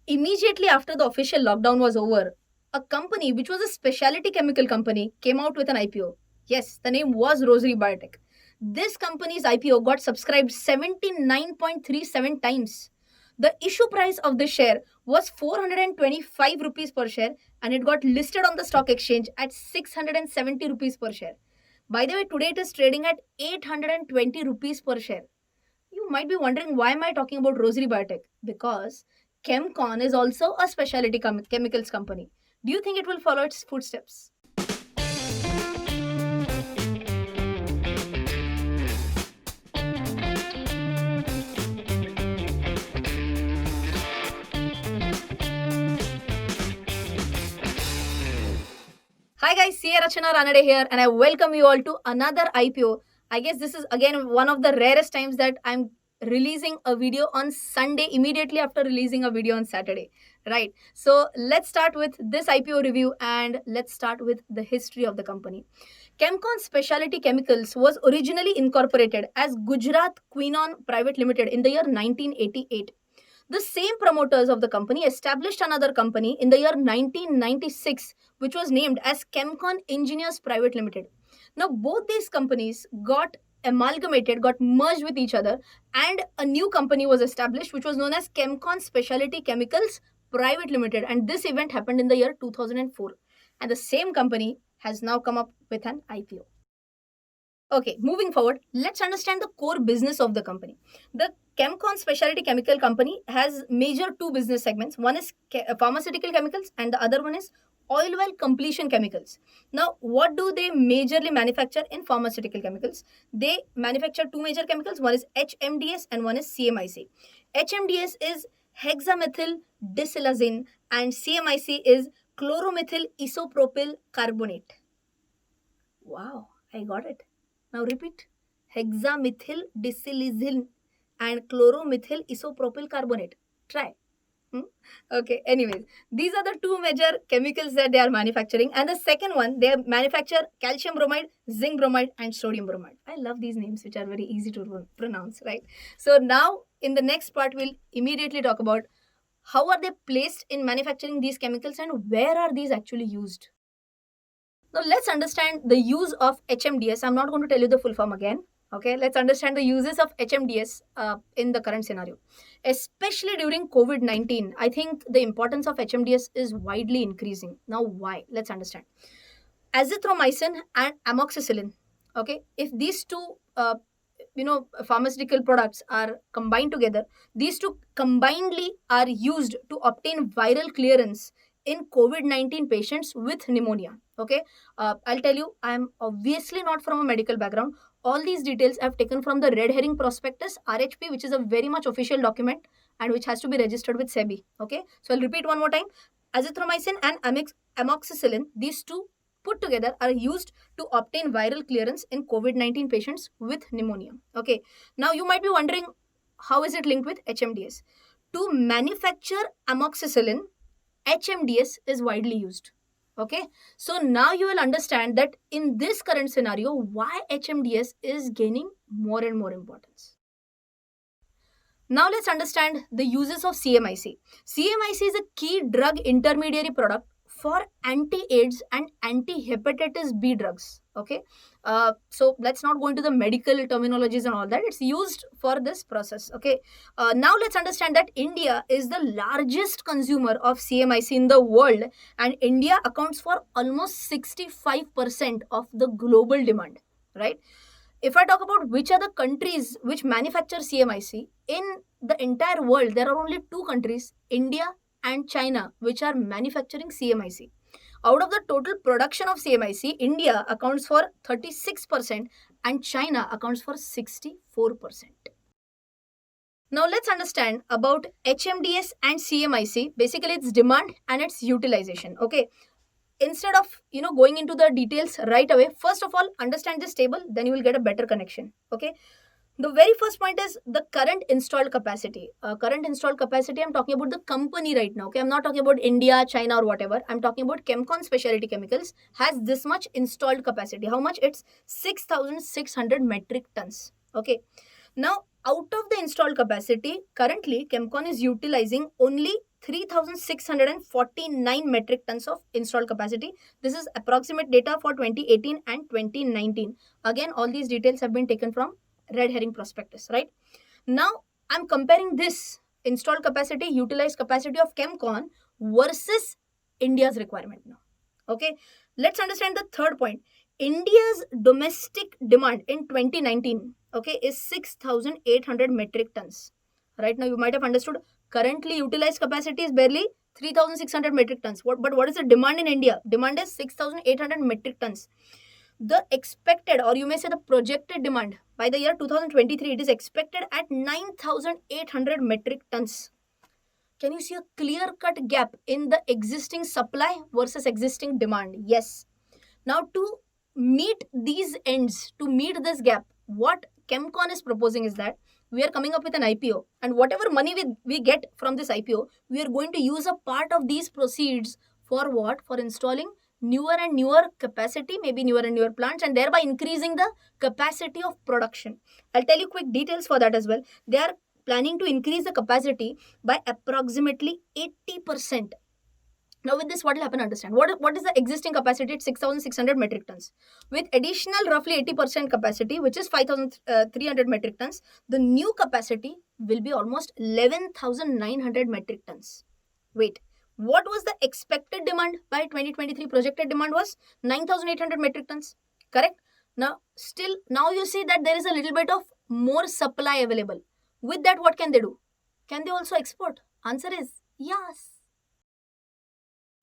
Immediately after the official lockdown was over, a company which was a specialty chemical company came out with an IPO. Yes, the name was Rosary Biotech. This company's IPO got subscribed 79.37 times. The issue price of the share was 425 rupees per share, and it got listed on the stock exchange at 670 rupees per share. By the way, today it is trading at 820 rupees per share. You might be wondering, why am I talking about Rosary Biotech? Because Chemcon is also a specialty chemicals company. Do you think it will follow its footsteps? Hi guys, CA Rachana Ranade here, and I welcome you all to another IPO. I guess this is again one of the rarest times that I'm releasing a video on Sunday immediately after releasing a video on Saturday. Right. So let's start with this IPO review and let's start with the history of the company. Chemcon Specialty Chemicals was originally incorporated as Gujarat Quinone Private Limited in the year 1988. The same promoters of the company established another company in the year 1996, which was named as Chemcon Engineers Private Limited. Now, both these companies got amalgamated, got merged with each other, and a new company was established, which was known as Chemcon Specialty Chemicals Private Limited. And this event happened in the year 2004. And the same company has now come up with an IPO. Okay, moving forward, let's understand the core business of the company. The Chemcon Specialty Chemical Company has major two business segments. One is pharmaceutical chemicals and the other one is oil well completion chemicals. Now, what do they majorly manufacture in pharmaceutical chemicals? They manufacture two major chemicals. One is HMDS and one is CMIC. HMDS is hexamethyl disilazine and CMIC is chloromethyl isopropyl carbonate. Wow, I got it. Now repeat. Hexamethyl disilazine and chloromethyl isopropyl carbonate. Try. Okay, anyways, these are the two major chemicals that they are manufacturing. And the second one, they manufacture calcium bromide, zinc bromide, and sodium bromide. I love these names, which are very easy to pronounce, right? So now, in the next part, we'll immediately talk about how are they placed in manufacturing these chemicals and where are these actually used. Now let's understand the use of HMDS. I'm not going to tell you the full form again. Okay, let's understand the uses of HMDS in the current scenario. Especially during COVID-19, I think the importance of HMDS is widely increasing. Now, why? Let's understand. Azithromycin and amoxicillin. Okay, if these two pharmaceutical products are combined together, these two combinedly are used to obtain viral clearance in COVID-19 patients with pneumonia. Okay, I'll tell you, I'm obviously not from a medical background. All these details I've taken from the Red Herring Prospectus RHP, which is a very much official document and which has to be registered with SEBI. Okay, so I'll repeat one more time. Azithromycin and amoxicillin, these two put together are used to obtain viral clearance in COVID-19 patients with pneumonia. Okay, now you might be wondering, how is it linked with HMDS? To manufacture amoxicillin, HMDS is widely used. Okay, so now you will understand that in this current scenario, why HMDS is gaining more and more importance. Now let's understand the uses of CMIC. CMIC is a key drug intermediary product for anti-AIDS and anti-hepatitis B drugs. Okay, so let's not go into the medical terminologies and all that. It's used for this process. Okay, now let's understand that India is the largest consumer of CMIC in the world, and India accounts for almost 65% of the global demand. Right. If I talk about which are the countries which manufacture CMIC, in the entire world, there are only two countries, India and China, which are manufacturing CMIC. Out of the total production of CMIC, India accounts for 36% and China accounts for 64%. Now let's understand about HMDS and CMIC, basically its demand and its utilization. Okay, instead of going into the details right away, first of all understand this table, then you will get a better connection. Okay, the very first point is the current installed capacity. I'm talking about the company right now. Okay, I'm not talking about India, China or whatever. I'm talking about Chemcon Specialty Chemicals has this much installed capacity. How much? It's 6,600 metric tons. Okay, now out of the installed capacity, currently Chemcon is utilizing only 3,649 metric tons of installed capacity. This is approximate data for 2018 and 2019. Again, all these details have been taken from Red Herring Prospectus, right? Now, I'm comparing this installed capacity, utilized capacity of Chemcon versus India's requirement now. Okay, let's understand the third point. India's domestic demand in 2019, okay, is 6,800 metric tons. Right now, you might have understood currently utilized capacity is barely 3,600 metric tons. But what is the demand in India? Demand is 6,800 metric tons. The expected, or you may say the projected demand by the year 2023, it is expected at 9,800 metric tons. Can you see a clear cut gap in the existing supply versus existing demand? Yes. Now, to meet these ends, to meet this gap, what Chemcon is proposing is that we are coming up with an IPO, and whatever money we get from this IPO, we are going to use a part of these proceeds for what? For installing newer and newer capacity, maybe newer and newer plants, and thereby increasing the capacity of production. I'll tell you quick details for that as well. They are planning to increase the capacity by approximately 80%. Now, with this, what will happen? Understand what is the existing capacity at 6,600 metric tons. With additional roughly 80% capacity, which is 5,300 metric tons, the new capacity will be almost 11,900 metric tons. Wait, what was the expected demand by 2023? Projected demand was 9,800 metric tons, correct? Now, now you see that there is a little bit of more supply available. With that, what can they do? Can they also export? Answer is yes.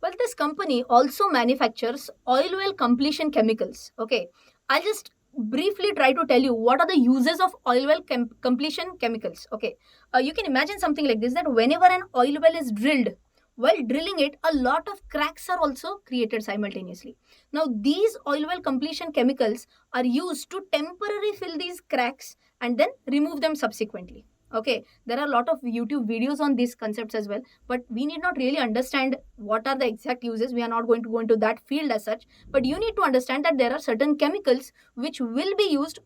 Well, this company also manufactures oil well completion chemicals. Okay, I'll just briefly try to tell you what are the uses of oil well completion chemicals. Okay, you can imagine something like this, that whenever an oil well is drilled, while drilling it, a lot of cracks are also created simultaneously. Now, these oil well completion chemicals are used to temporarily fill these cracks and then remove them subsequently. Okay, there are a lot of YouTube videos on these concepts as well, but we need not really understand what are the exact uses. We are not going to go into that field as such, but you need to understand that there are certain chemicals which will be used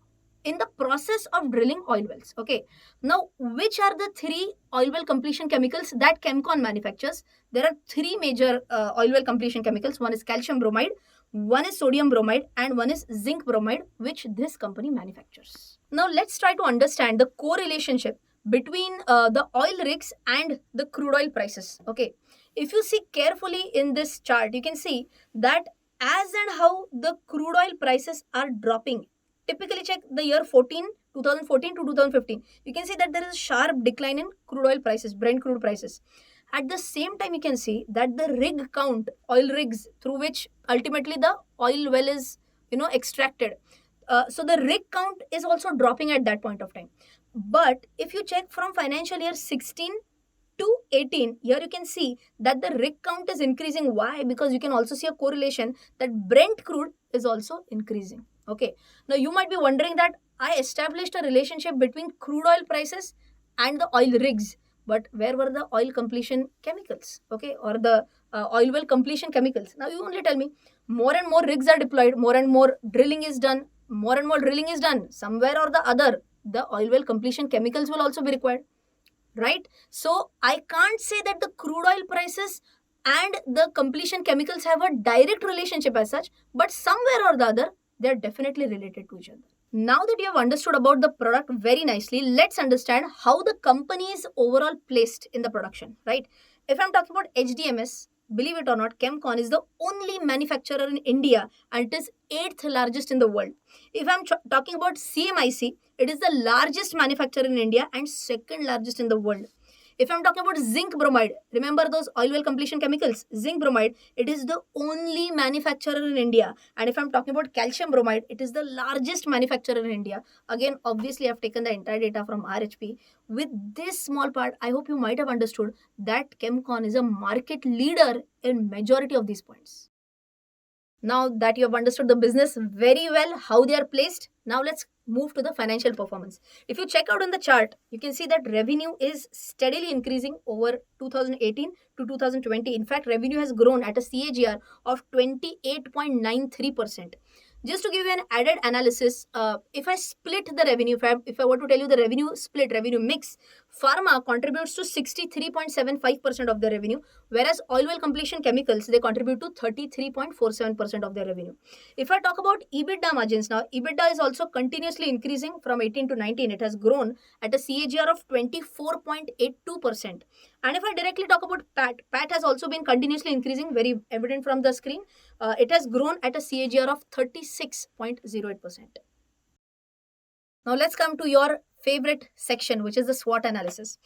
in the process of drilling oil wells. Okay, now which are the three oil well completion chemicals that Chemcon manufactures? There are three major oil well completion chemicals. One is calcium bromide, one is sodium bromide, and one is zinc bromide, which this company manufactures. Now let's try to understand the correlationship between the oil rigs and the crude oil prices. Okay, if you see carefully in this chart, you can see that as and how the crude oil prices are dropping. Typically check the year 2014 to 2015. You can see that there is a sharp decline in crude oil prices, Brent crude prices. At the same time, you can see that the rig count, oil rigs through which ultimately the oil well is extracted. So the rig count is also dropping at that point of time. But if you check from financial year 16 to 18, here you can see that the rig count is increasing. Why? Because you can also see a correlation that Brent crude is also increasing. Okay, now you might be wondering that I established a relationship between crude oil prices and the oil rigs, but where were the oil completion chemicals? Okay, or the oil well completion chemicals? Now you only tell me. More and more rigs are deployed, more and more drilling is done, somewhere or the other the oil well completion chemicals will also be required, right? So I can't say that the crude oil prices and the completion chemicals have a direct relationship as such, but somewhere or the other they are definitely related to each other. Now that you have understood about the product very nicely, let's understand how the company is overall placed in the production, right? If I'm talking about HDMS, believe it or not, Chemcon is the only manufacturer in India and it is 8th largest in the world. If I'm talking about CMIC, it is the largest manufacturer in India and 2nd largest in the world. If I'm talking about zinc bromide, remember those oil well completion chemicals, zinc bromide, it is the only manufacturer in India. And if I'm talking about calcium bromide, it is the largest manufacturer in India. Again, obviously, I've taken the entire data from RHP. With this small part, I hope you might have understood that Chemcon is a market leader in majority of these points. Now that you have understood the business very well, how they are placed, now let's move to the financial performance. If you check out in the chart, you can see that revenue is steadily increasing over 2018 to 2020. In fact, revenue has grown at a CAGR of 28.93%. Just to give you an added analysis, if I split the revenue, if I were to tell you the revenue split, revenue mix, pharma contributes to 63.75% of the revenue, whereas oil well completion chemicals, they contribute to 33.47% of the revenue. If I talk about EBITDA margins now, EBITDA is also continuously increasing from 18 to 19. It has grown at a CAGR of 24.82%. And if I directly talk about PAT has also been continuously increasing, very evident from the screen. It has grown at a CAGR of 36.08%. Now let's come to your favorite section, which is the SWOT analysis.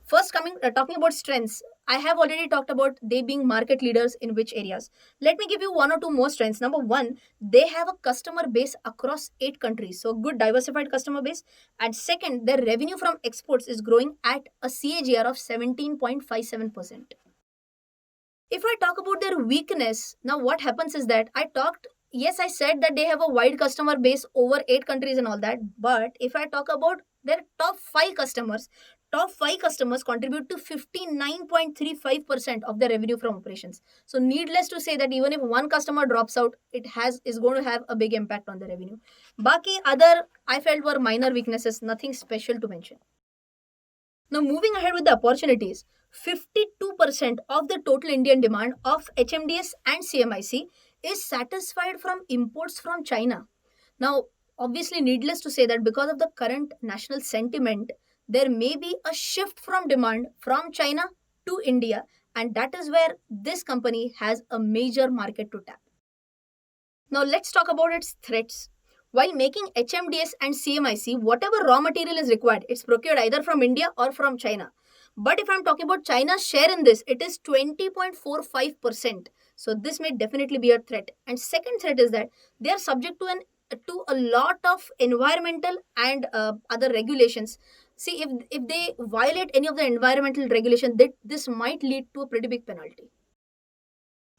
First, talking about strengths, I have already talked about they being market leaders in which areas. Let me give you one or two more strengths. Number one, they have a customer base across 8 countries, so good diversified customer base. And second, their revenue from exports is growing at a CAGR of 17.57%. If I talk about their weakness, now what happens is that yes, I said that they have a wide customer base over 8 countries and all that. But if I talk about their top five customers contribute to 59.35% of their revenue from operations. So needless to say that even if one customer drops out, is going to have a big impact on the revenue. Baki other I felt were minor weaknesses, nothing special to mention. Now, moving ahead with the opportunities, 52% of the total Indian demand of HMDS and CMIC is satisfied from imports from China. Now, obviously, needless to say that because of the current national sentiment, there may be a shift from demand from China to India, and that is where this company has a major market to tap. Now, let's talk about its threats. While making HMDS and CMIC, whatever raw material is required, it's procured either from India or from China. But if I'm talking about China's share in this, it is 20.45%. So this may definitely be a threat. And second threat is that they are subject to a lot of environmental and other regulations. See, if they violate any of the environmental regulation, this might lead to a pretty big penalty.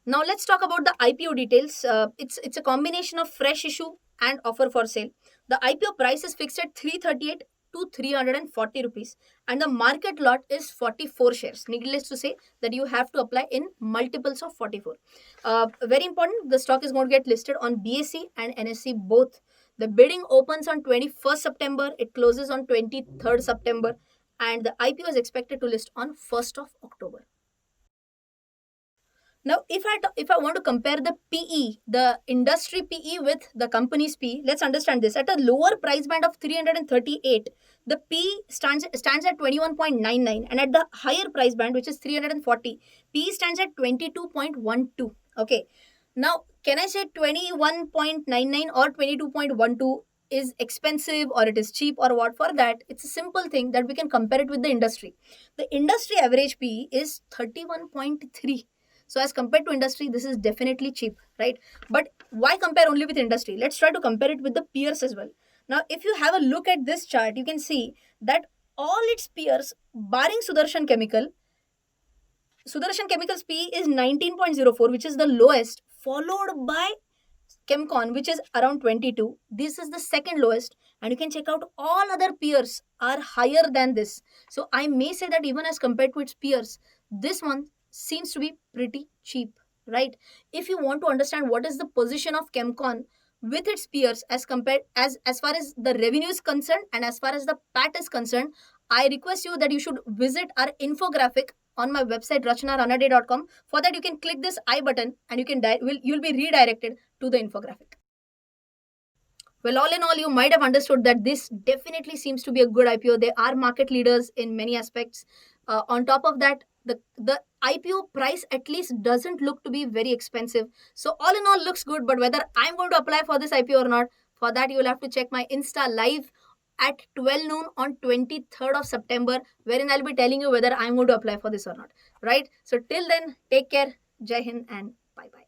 Now let's talk about the IPO details. It's a combination of fresh issue and offer for sale. The IPO price is fixed at 338 to 340 rupees, and the market lot is 44 shares. Needless to say that you have to apply in multiples of 44. Very important, the stock is going to get listed on BSE and NSE both. The bidding opens on 21st September, it closes on 23rd September, and the IPO is expected to list on 1st of October. Now, if I want to compare the PE, the industry PE with the company's PE, let's understand this. At a lower price band of 338, the PE stands at 21.99, and at the higher price band, which is 340, PE stands at 22.12. Okay. Now, can I say 21.99 or 22.12 is expensive or it is cheap or what? For that, it's a simple thing that we can compare it with the industry. The industry average PE is 31.3. So as compared to industry, this is definitely cheap, right? But why compare only with industry? Let's try to compare it with the peers as well. Now, if you have a look at this chart, you can see that all its peers, barring Sudarshan Chemicals PE is 19.04, which is the lowest, followed by Chemcon, which is around 22. This is the second lowest, and you can check out all other peers are higher than this. So I may say that even as compared to its peers, this one seems to be pretty cheap, right? If you want to understand what is the position of Chemcon with its peers as far as the revenue is concerned and as far as the PAT is concerned, I request you that you should visit our infographic on my website rachnaranade.com. For that, you can click this I button and you'll be redirected to the infographic. Well, all in all, you might have understood that this definitely seems to be a good IPO. They are market leaders in many aspects. On top of that, the IPO price at least doesn't look to be very expensive. So all in all, looks good. But whether I'm going to apply for this IPO or not, for that you will have to check my Insta live at 12 noon on 23rd of September, wherein I'll be telling you whether I'm going to apply for this or not. Right? So till then, take care. Jai Hind and bye bye.